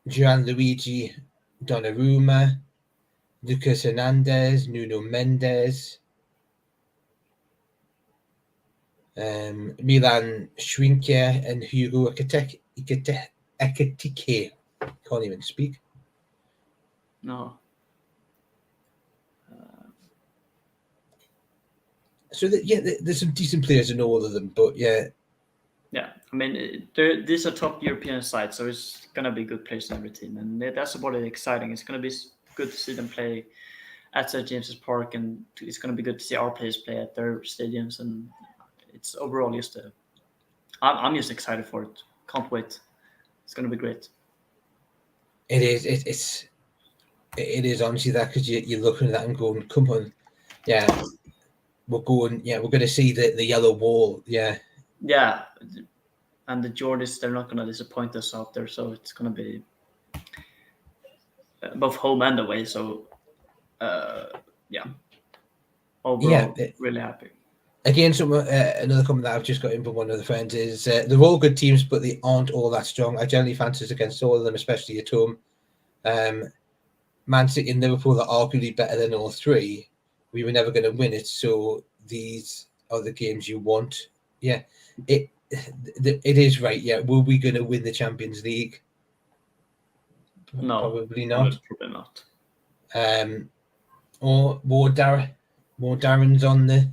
Gianluigi Donnarumma, Lucas Hernandez, Nuno Mendes, Milan Skriniar, and Hugo Ekitike. Can't even speak. No. So there's some decent players in all of them, but yeah. Yeah, I mean, these are top European sides, so it's gonna be good players in every team, and that's what is exciting. It's gonna be good to see them play at St. James's Park, and it's gonna be good to see our players play at their stadiums, and it's overall just I'm just excited for it. Can't wait. It's gonna be great. It is. It is honestly that, because you're looking at that and going, come on, yeah, we're going to see the yellow wall, yeah. Yeah, and the Geordies, they're not gonna disappoint us out there, so it's gonna be both home and away. So, yeah, overall, really happy. Again, another comment that I've just got in from one of the friends is they're all good teams, but they aren't all that strong. I generally fancy us against all of them, especially at home. Man City and Liverpool are arguably better than all three. We were never going to win it, so these are the games you want. Yeah, it is right. Yeah, were we going to win the Champions League? No, probably not. Probably not. Or more Darren's on the.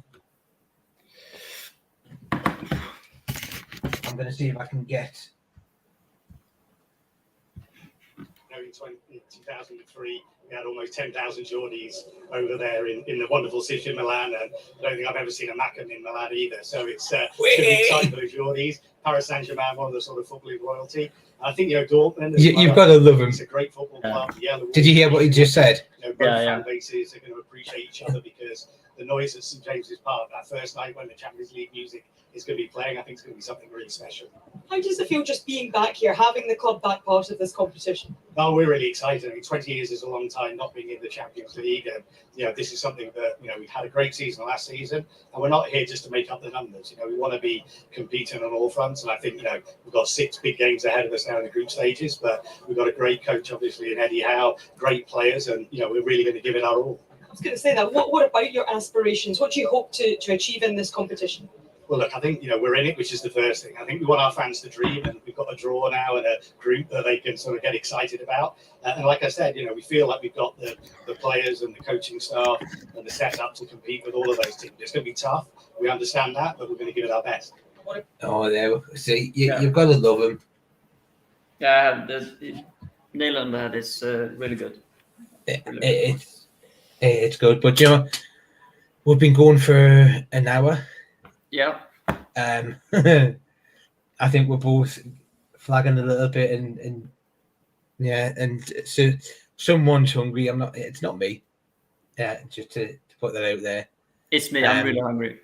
I'm going to see if I can get. In 2003, we had almost 10,000 Geordies over there in the wonderful city of Milan, and I don't think I've ever seen a Macam in Milan either. So it's a big time for the Geordies. Paris Saint-Germain, one of the sort of footballing royalty. I think Dortmund. You've got to love him. It's a great football club. Did you hear what he just said? Both fan bases are going to appreciate each other, because the noise at St James's Park that first night when the Champions League music is going to be playing, I think it's going to be something really special. How does it feel just being back here, having the club back part of this competition? Oh, we're really excited. I mean, 20 years is a long time not being in the Champions League, and this is something that we've had a great season last season, and we're not here just to make up the numbers. We want to be competing on all fronts, and I think we've got 6 big games ahead of us now in the group stages, but we've got a great coach, obviously, in Eddie Howe, great players, and we're really going to give it our all. I was going to say that. What about your aspirations? What do you hope to achieve in this competition? Well, look, I think, we're in it, which is the first thing. I think we want our fans to dream, and we've got a draw now and a group that they can sort of get excited about. And like I said, we feel like we've got the players and the coaching staff and the setup to compete with all of those teams. It's going to be tough. We understand that, but we're going to give it our best. Oh, there. See, you've got to love him. Yeah, the nail on the head is really good. It's good, but we've been going for an hour. Yeah. I think we're both flagging a little bit, and so someone's hungry. It's not me. Yeah, just to put that out there. It's me. I'm really hungry.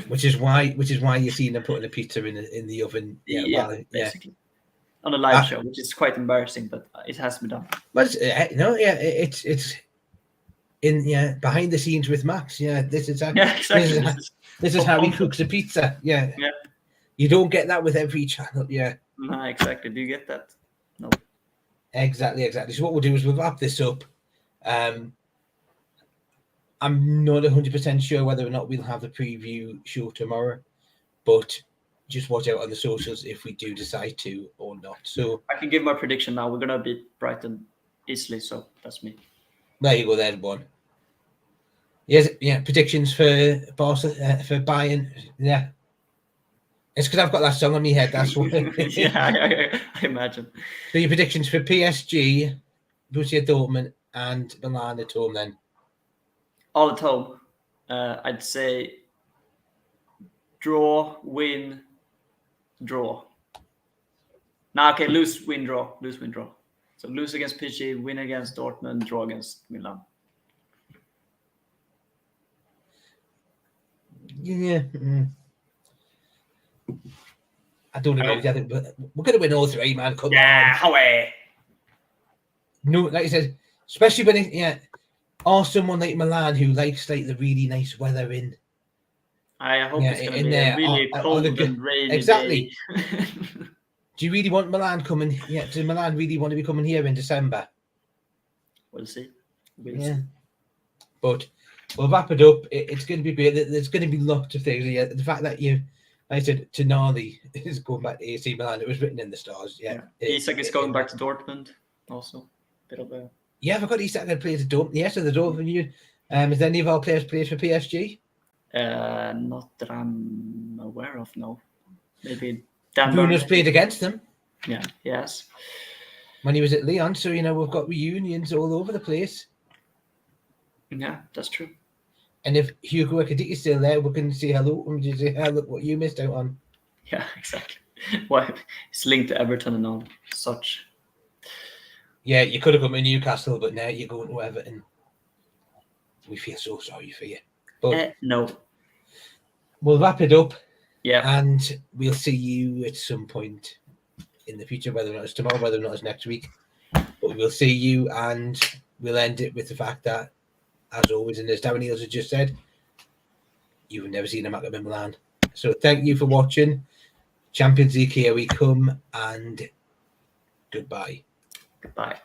which is why you're seeing them putting a pizza in the oven. Basically. On a live show, which is quite embarrassing, but it has to be done. But it's in behind the scenes with Max. Yeah, this is exactly. This is how he cooks a pizza. Yeah. You don't get that with every channel. Yeah. No, exactly. Do you get that? No. Exactly. So what we'll do is we'll wrap this up. I'm not 100% sure whether or not we'll have the preview show tomorrow, but just watch out on the socials if we do decide to or not. So I can give my prediction now. We're gonna beat Brighton easily, so that's me. There you go, then one. Yes, predictions for Barca, for Bayern. Yeah, it's because I've got that song on my head. That's what. I imagine. So your predictions for PSG, Borussia Dortmund, and Milan at home, then. All at home, I'd say draw, win, draw. Nah, okay, lose, win, draw. So lose against PSG, win against Dortmund, draw against Milan. Yeah. I don't know. But we're going to win all 3, man. Come on. Away. No, like I said, especially when or someone like Milan who likes like the really nice weather in. I hope it's going to be a really cold and rainy exactly. day. Do you really want Milan coming? Yeah, does Milan really want to be coming here in December? We'll see. Yeah. But we'll wrap it up. It's going to be great. There's going to be lots of things. Yeah, the fact that like I said, Tonali is going back to AC Milan. It was written in the stars. Yeah. Isak is going back to Dortmund. Also, bit of a. Yeah, I forgot Isak going to play the Dortmund. Yes, the Dortmund Union. Has any of our players played for PSG? Not that I'm aware of. No. Maybe Dan Bruno's played against them. Yeah. Yes. When he was at Lyon, so we've got reunions all over the place. Yeah, that's true. And if Hugo Ekitike is still there, we can say hello and just say, "Hey, look what you missed out on." Yeah, exactly. Why it's linked to Everton and all such. Yeah, you could have come to Newcastle, but now you're going to Everton. We feel so sorry for you. But no. We'll wrap it up. Yeah. And we'll see you at some point in the future, whether or not it's tomorrow, whether or not it's next week. But we'll see you, and we'll end it with the fact that, as always, and as Darren Eales has just said, you've never seen a match in Milan. So thank you for watching. Champions League, here we come, and goodbye. Goodbye.